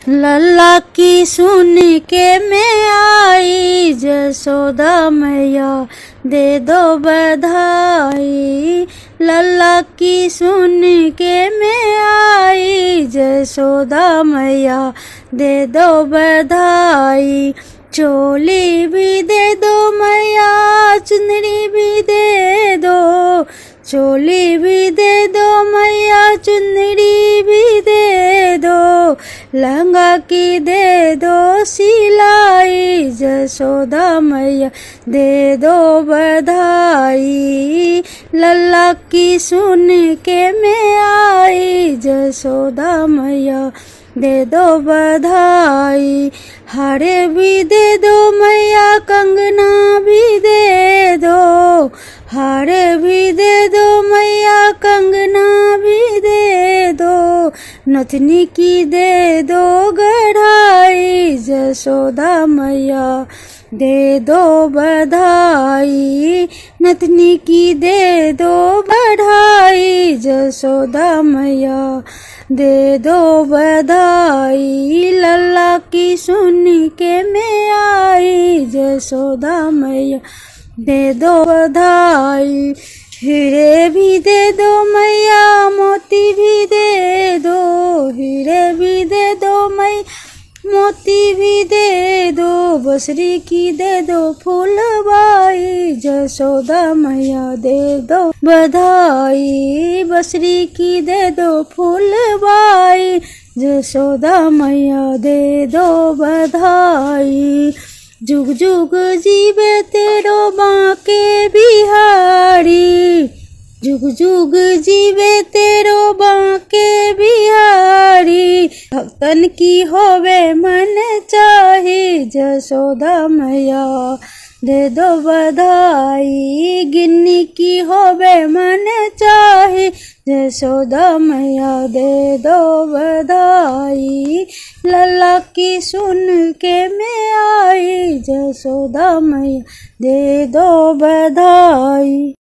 लल्ला की सुन के मैं आई, जसोदा मैया दे दो बधाई। लल्ला की सुन के मैं आई, जसोदा मैया दे दो बधाई। चोली भी दे दो मैया, चुनरी भी दे दो। चोली भी दे दो मैया, चुनरी भी दे दो। लहंगा की दे दो सिलाई, जसोदा मैया दे दो बधाई। लल्ला की सुन के मैं आई, जसोदा मैया दे दो बधाई। हारे भी दे दो मैया, कंगना भी दे दो। हारे भी दे दो मैया, कंगना भी दे दो। नथनी की दे दो गढ़ाई, जसोदा मैया दे दो बधाई। नथनी की दे दो बढ़ाई, जसोदा मैया दे दो बधाई। लल्ला की सुन के मैं आई, जसोदा मैया दे दो बधाई। हीरे भी दे दो मैया, मोती भी दे दो। हीरे भी दे दो मैया, मोती भी दे दो। बसरी की दे दो फूलबाई, जसोदा मैया दे दो बधाई। बसरी की दे दो फूलबाई, जसोदा मैया दे दो बधाई। जुग जुग जीवे तेरो बांके बिहारी। जुग जुग जीवे तेरो बांके बिहारी। भक्तन की होवे मन चाहे, जसोदा मैया दे दो बधाई। गिन्नी की होवे मन चाहे, जसोदा मैया दे दो बधाई। लल्ला की सुन के मैं आई, जसोदा मैया दे दो बधाई।